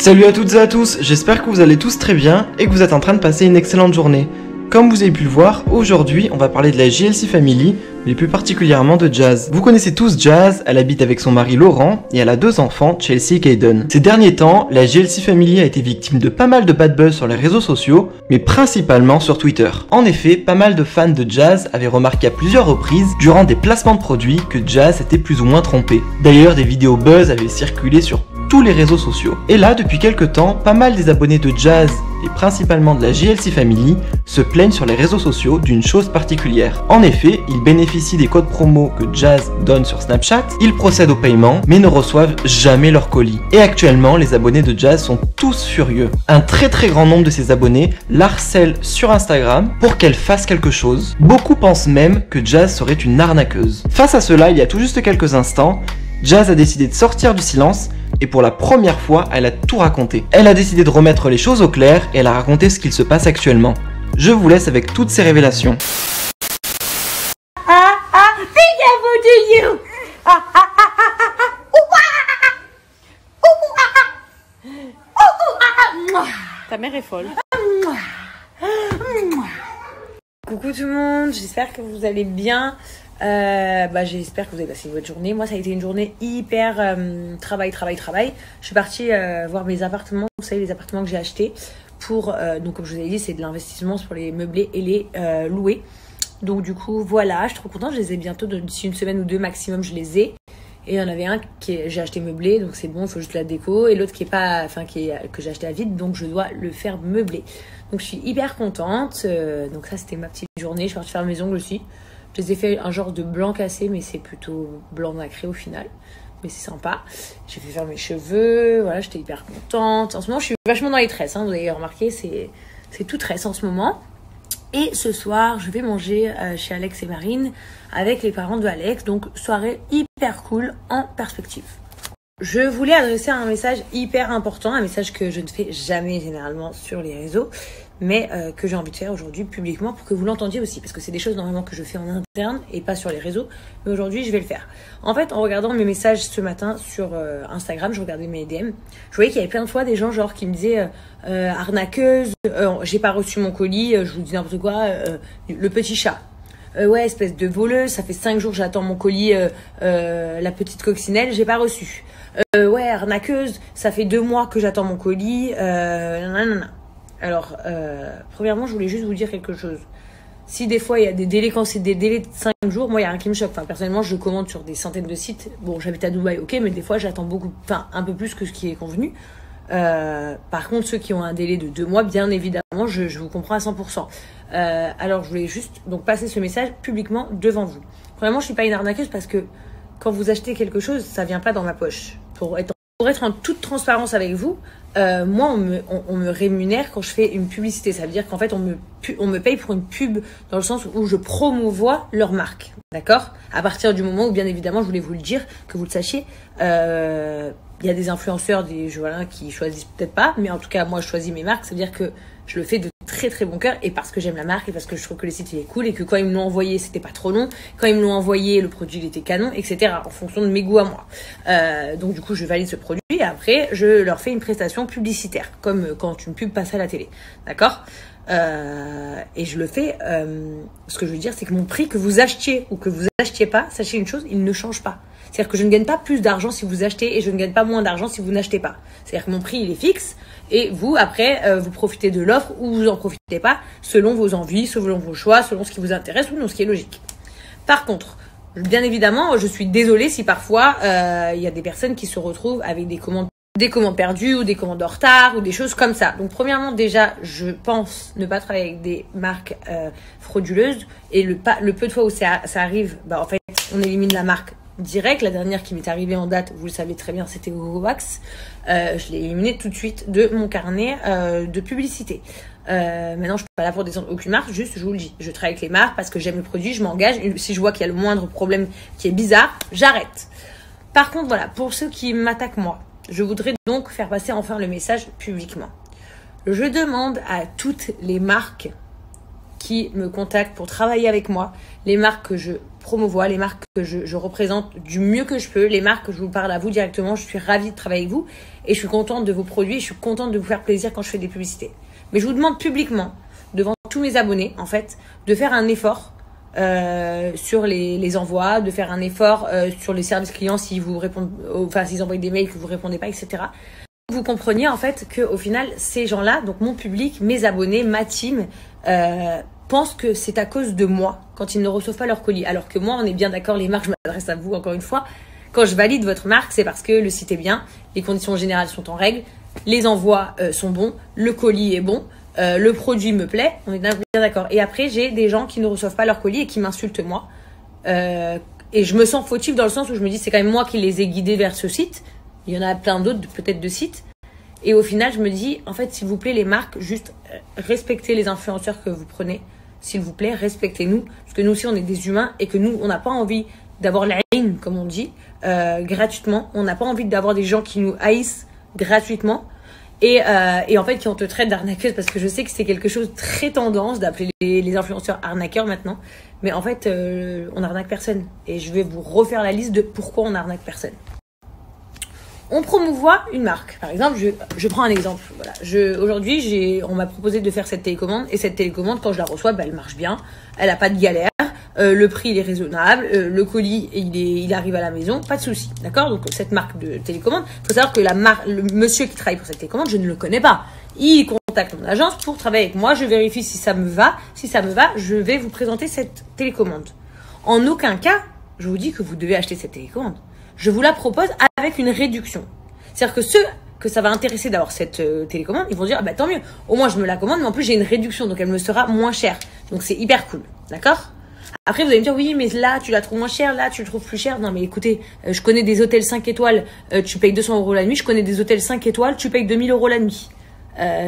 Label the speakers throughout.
Speaker 1: Salut à toutes et à tous, j'espère que vous allez tous très bien et que vous êtes en train de passer une excellente journée. Comme vous avez pu le voir, aujourd'hui on va parler de la JLC Family, mais plus particulièrement de Jazz. Vous connaissez tous Jazz, elle habite avec son mari Laurent et elle a 2 enfants, Chelsea et Kaden. Ces derniers temps, la JLC Family a été victime de pas mal de bad buzz sur les réseaux sociaux, mais principalement sur Twitter. En effet, pas mal de fans de Jazz avaient remarqué à plusieurs reprises, durant des placements de produits, que Jazz était plus ou moins trompée. D'ailleurs, des vidéos buzz avaient circulé sur tous les réseaux sociaux. Et là, depuis quelques temps, pas mal des abonnés de Jazz et principalement de la JLC Family se plaignent sur les réseaux sociaux d'une chose particulière. En effet, ils bénéficient des codes promo que Jazz donne sur Snapchat, ils procèdent au paiement mais ne reçoivent jamais leur colis. Et actuellement, les abonnés de Jazz sont tous furieux. Un très grand nombre de ces abonnés l'harcèlent sur Instagram pour qu'elle fasse quelque chose. Beaucoup pensent même que Jazz serait une arnaqueuse. Face à cela, il y a tout juste quelques instants, Jazz a décidé de sortir du silence et pour la première fois, elle a tout raconté. Elle a décidé de remettre les choses au clair et elle a raconté ce qu'il se passe actuellement. Je vous laisse avec toutes ces révélations.
Speaker 2: Peekaboo to you!
Speaker 3: Ta mère est folle. Coucou tout le monde, j'espère que vous allez bien. J'espère que vous avez passé une bonne journée. Moi, ça a été une journée hyper travail. Je suis partie voir mes appartements. Vous savez, les appartements que j'ai achetés pour donc comme je vous ai dit, c'est de l'investissement pour les meubler et les louer. Donc du coup, voilà, je suis trop contente. Je les ai bientôt, d'ici une semaine ou deux maximum, je les ai. Et il y en avait un j'ai acheté meublé, donc c'est bon, il faut juste la déco. Et l'autre que j'ai acheté à vide, donc je dois le faire meubler. Donc je suis hyper contente. Donc ça, c'était ma petite journée. Je suis partie faire mes ongles aussi. Je les ai fait un genre de blanc cassé, mais c'est plutôt blanc nacré au final. Mais c'est sympa. J'ai fait faire mes cheveux. Voilà, j'étais hyper contente. En ce moment, je suis vachement dans les tresses. Vous avez remarqué, c'est tout tresse en ce moment. Et ce soir, je vais manger chez Alex et Marine avec les parents de Alex. Donc, soirée hyper cool en perspective. Je voulais adresser un message hyper important, un message que je ne fais jamais généralement sur les réseaux, mais que j'ai envie de faire aujourd'hui publiquement pour que vous l'entendiez aussi, parce que c'est des choses normalement que je fais en interne et pas sur les réseaux, mais aujourd'hui je vais le faire. En fait, en regardant mes messages ce matin sur Instagram, je regardais mes DM, je voyais qu'il y avait plein de fois des gens genre qui me disaient arnaqueuse, j'ai pas reçu mon colis, je vous dis n'importe quoi, le petit chat. Ouais, espèce de voleuse, ça fait 5 jours j'attends mon colis, la petite coccinelle, j'ai pas reçu. Ouais, arnaqueuse, ça fait 2 mois que j'attends mon colis, nanana. Alors, premièrement, je voulais juste vous dire quelque chose. Si des fois il y a des délais, quand c'est des délais de 5 jours, moi il y a rien qui me choque. Enfin, personnellement, je commande sur des centaines de sites. Bon, j'habite à Dubaï, ok, mais des fois j'attends un peu plus que ce qui est convenu. Par contre, ceux qui ont un délai de 2 mois, bien évidemment, je vous comprends à 100%. Alors, je voulais juste donc passer ce message publiquement devant vous. Premièrement, je suis pas une arnaqueuse parce que quand vous achetez quelque chose, ça vient pas dans ma poche. Pour être en toute transparence avec vous, moi, on me rémunère quand je fais une publicité. Ça veut dire qu'en fait, on me paye pour une pub dans le sens où je promouvois leur marque. D'accord ? À partir du moment où, bien évidemment, je voulais vous le dire, que vous le sachiez, il y a des influenceurs, qui choisissent peut-être pas, mais en tout cas, moi, je choisis mes marques. Ça veut dire que je le fais de très bon cœur et parce que j'aime la marque et parce que je trouve que le site il est cool et que quand ils me l'ont envoyé, c'était pas trop long. Quand ils me l'ont envoyé, le produit il était canon, etc. En fonction de mes goûts à moi. Donc du coup, je valide ce produit et après, je leur fais une prestation publicitaire, comme quand une pub passe à la télé. D'accord ? Et je le fais. Ce que je veux dire, c'est que mon prix, que vous achetiez ou que vous achetiez pas, sachez une chose, il ne change pas. C'est-à-dire que je ne gagne pas plus d'argent si vous achetez et je ne gagne pas moins d'argent si vous n'achetez pas. C'est-à-dire que mon prix, il est fixe et vous, après, vous profitez de l'offre ou vous en profitez pas selon vos envies, selon vos choix, selon ce qui vous intéresse ou non, ce qui est logique. Par contre, bien évidemment, je suis désolée si parfois il y a des personnes qui se retrouvent avec des commandes perdues ou des commandes en retard ou des choses comme ça. Donc premièrement, déjà, je pense ne pas travailler avec des marques frauduleuses et le peu de fois où ça arrive, en fait, on élimine la marque direct. La dernière qui m'est arrivée en date, vous le savez très bien, c'était Wax. Je l'ai éliminée tout de suite de mon carnet de publicité. Maintenant, je ne suis pas là pour descendre aucune marque, juste je vous le dis. Je travaille avec les marques parce que j'aime le produit, je m'engage. Si je vois qu'il y a le moindre problème qui est bizarre, j'arrête. Par contre, voilà, pour ceux qui m'attaquent moi, je voudrais donc faire passer enfin le message publiquement. Je demande à toutes les marques qui me contactent pour travailler avec moi, les marques que je promouvoir, les marques que je représente du mieux que je peux, les marques que je vous parle à vous directement. Je suis ravie de travailler avec vous et je suis contente de vos produits. Je suis contente de vous faire plaisir quand je fais des publicités. Mais je vous demande publiquement, devant tous mes abonnés, en fait, de faire un effort sur les envois, de faire un effort sur les services clients s'ils vous répondent, enfin s'ils envoient des mails que vous répondez pas, etc. Vous compreniez en fait que au final ces gens-là, donc mon public, mes abonnés, ma team, pensent que c'est à cause de moi quand ils ne reçoivent pas leur colis. Alors que moi, on est bien d'accord, les marques, je m'adresse à vous encore une fois, quand je valide votre marque, c'est parce que le site est bien, les conditions générales sont en règle, les envois sont bons, le colis est bon. Le produit me plaît, on est bien d'accord. Et après, j'ai des gens qui ne reçoivent pas leur colis et qui m'insultent moi. Et je me sens fautive dans le sens où je me dis c'est quand même moi qui les ai guidés vers ce site. Il y en a plein d'autres, peut-être de sites. Et au final, je me dis, en fait, s'il vous plaît, les marques, juste respectez les influenceurs que vous prenez. S'il vous plaît, respectez-nous. Parce que nous aussi, on est des humains et que nous, on n'a pas envie d'avoir la haine, comme on dit, gratuitement. On n'a pas envie d'avoir des gens qui nous haïssent gratuitement. Et en fait, qui on te traite d'arnaqueuse, parce que je sais que c'est quelque chose de très tendance d'appeler les influenceurs arnaqueurs maintenant. Mais en fait, on n'arnaque personne. Et je vais vous refaire la liste de pourquoi on n'arnaque personne. On promouvoit une marque. Par exemple, je prends un exemple. Voilà. Aujourd'hui, on m'a proposé de faire cette télécommande. Et cette télécommande, quand je la reçois, elle marche bien. Elle n'a pas de galère. Le prix, il est raisonnable. Le colis, il arrive à la maison. Pas de souci. D'accord? Donc, cette marque de télécommande, il faut savoir que le monsieur qui travaille pour cette télécommande, je ne le connais pas. Il contacte mon agence pour travailler avec moi. Je vérifie si ça me va. Si ça me va, je vais vous présenter cette télécommande. En aucun cas, je vous dis que vous devez acheter cette télécommande. Je vous la propose avec une réduction. C'est-à-dire que ceux que ça va intéresser d'avoir cette télécommande, ils vont dire, ah bah tant mieux, au moins je me la commande, mais en plus j'ai une réduction, donc elle me sera moins chère. Donc c'est hyper cool, d'accord? Après vous allez me dire, oui, mais là tu la trouves moins chère, là tu le trouves plus cher. Non mais écoutez, je connais des hôtels 5 étoiles, tu payes 200 € la nuit, je connais des hôtels 5 étoiles, tu payes 2000 € la nuit.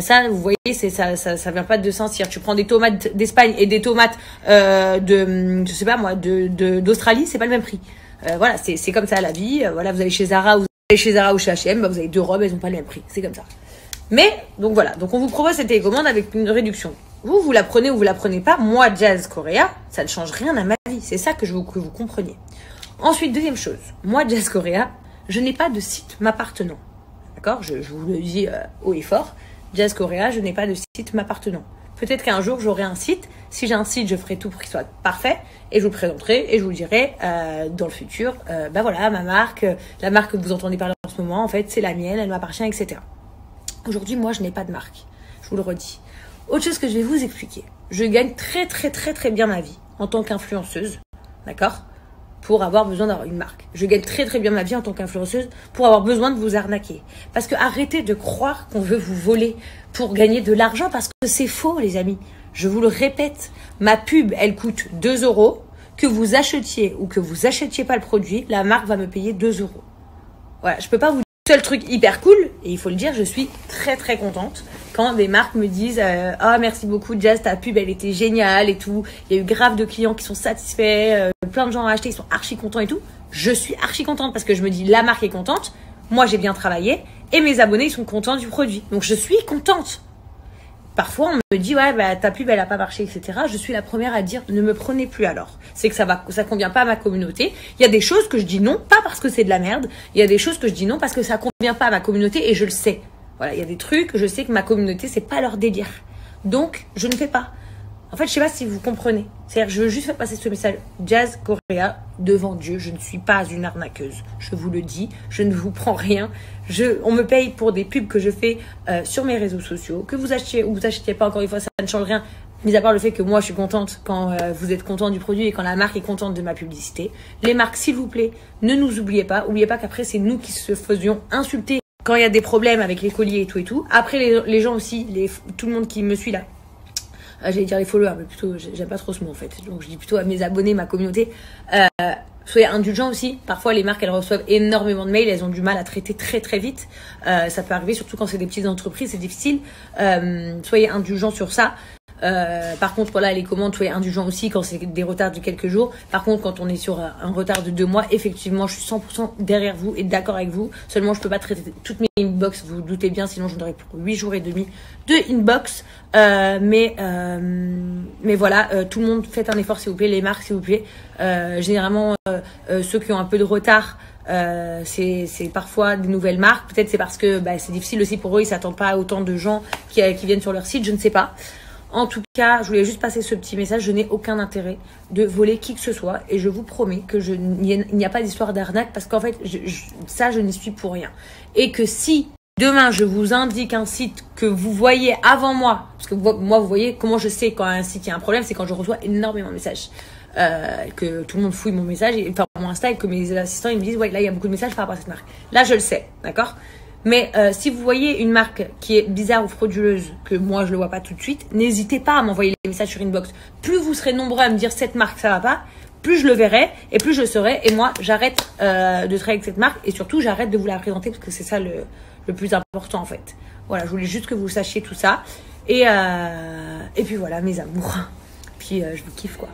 Speaker 3: Ça, vous voyez, ça vient pas de Saint-Cyr. Tu prends des tomates d'Espagne et des tomates je sais pas moi, d'Australie, c'est pas le même prix. Voilà, c'est comme ça la vie. Voilà, vous allez chez Zara, ou chez H&M, bah, vous avez deux robes, elles ont pas le même prix. C'est comme ça. Mais donc voilà, donc on vous propose cette télécommande avec une réduction. Vous la prenez ou vous la prenez pas. Moi, Jazz Korea, ça ne change rien à ma vie. C'est ça que je veux que vous compreniez. Ensuite, deuxième chose, moi, Jazz Korea, je n'ai pas de site m'appartenant. D'accord? Je vous le dis haut et fort. Jazz Korea, je n'ai pas de site m'appartenant. Peut-être qu'un jour, j'aurai un site. Si j'ai un site, je ferai tout pour qu'il soit parfait. Et je vous le présenterai et je vous le dirai dans le futur. Bah voilà, ma marque, la marque que vous entendez parler en ce moment, en fait, c'est la mienne, elle m'appartient, etc. Aujourd'hui, moi, je n'ai pas de marque. Je vous le redis. Autre chose que je vais vous expliquer. Je gagne très bien ma vie en tant qu'influenceuse. D'accord? Pour avoir besoin d'avoir une marque. Je gagne très bien ma vie en tant qu'influenceuse pour avoir besoin de vous arnaquer. Parce que arrêtez de croire qu'on veut vous voler pour gagner de l'argent, parce que c'est faux, les amis. Je vous le répète, ma pub, elle coûte 2 €. Que vous achetiez ou que vous achetiez pas le produit, la marque va me payer 2 €. Voilà, je peux pas vous dire. Seul truc hyper cool, et il faut le dire, je suis très contente quand des marques me disent ah merci beaucoup Jazz, ta pub elle était géniale et tout, il y a eu grave de clients qui sont satisfaits, plein de gens ont acheté, ils sont archi contents et tout. Je suis archi contente parce que je me dis la marque est contente, moi j'ai bien travaillé et mes abonnés ils sont contents du produit, donc je suis contente. Parfois, on me dit, ouais, bah, ta pub, elle a pas marché, etc. Je suis la première à dire, ne me prenez plus alors. C'est que ça convient pas à ma communauté. Il y a des choses que je dis non, pas parce que c'est de la merde. Il y a des choses que je dis non parce que ça convient pas à ma communauté et je le sais. Voilà, il y a des trucs, je sais que ma communauté, c'est pas leur délire. Donc, je ne fais pas. En fait, je sais pas si vous comprenez. C'est-à-dire, je veux juste faire passer ce message. Jazz Korea, devant Dieu, je ne suis pas une arnaqueuse. Je vous le dis, je ne vous prends rien. On me paye pour des pubs que je fais sur mes réseaux sociaux. Que vous achetiez ou vous achetiez pas, encore une fois, ça ne change rien. Mis à part le fait que moi, je suis contente quand vous êtes content du produit et quand la marque est contente de ma publicité. Les marques, s'il vous plaît, ne nous oubliez pas. Oubliez pas qu'après, c'est nous qui se faisions insulter quand il y a des problèmes avec les colliers et tout et tout. Après, les gens aussi, tout le monde qui me suit là. J'allais dire les followers, mais plutôt, j'aime pas trop ce mot en fait. Donc je dis plutôt à mes abonnés, ma communauté. Soyez indulgents aussi. Parfois, les marques, elles reçoivent énormément de mails. Elles ont du mal à traiter très vite. Ça peut arriver, surtout quand c'est des petites entreprises, c'est difficile. Soyez indulgents sur ça. Par contre, voilà, les commandes, soyez indulgents aussi quand c'est des retards de quelques jours. Par contre, quand on est sur un retard de 2 mois, effectivement, je suis 100% derrière vous et d'accord avec vous. Seulement, je peux pas traiter toutes mes inbox, vous vous doutez bien, sinon j'en aurais pour 8 jours et demi de inbox. Mais voilà, tout le monde, faites un effort s'il vous plaît, les marques s'il vous plaît. Généralement, ceux qui ont un peu de retard, c'est parfois des nouvelles marques. Peut-être c'est parce que c'est difficile aussi pour eux, ils s'attendent pas à autant de gens qui viennent sur leur site, je ne sais pas. En tout cas, je voulais juste passer ce petit message. Je n'ai aucun intérêt de voler qui que ce soit. Et je vous promets que il n'y a pas d'histoire d'arnaque parce qu'en fait, je n'y suis pour rien. Et que si demain, je vous indique un site que vous voyez avant moi, parce que moi, vous voyez comment je sais quand un site il y a un problème, c'est quand je reçois énormément de messages. Que tout le monde fouille mon message, enfin mon Insta, et que mes assistants ils me disent ouais là il y a beaucoup de messages par rapport à cette marque. Là je le sais, d'accord. Mais si vous voyez une marque qui est bizarre ou frauduleuse, que moi je le vois pas tout de suite, n'hésitez pas à m'envoyer les messages sur inbox. Plus vous serez nombreux à me dire cette marque ça va pas, plus je le verrai et plus je saurai. Et moi j'arrête de travailler avec cette marque et surtout j'arrête de vous la présenter parce que c'est ça le plus important en fait. Voilà, je voulais juste que vous sachiez tout ça et puis voilà mes amours. Puis je vous kiffe quoi.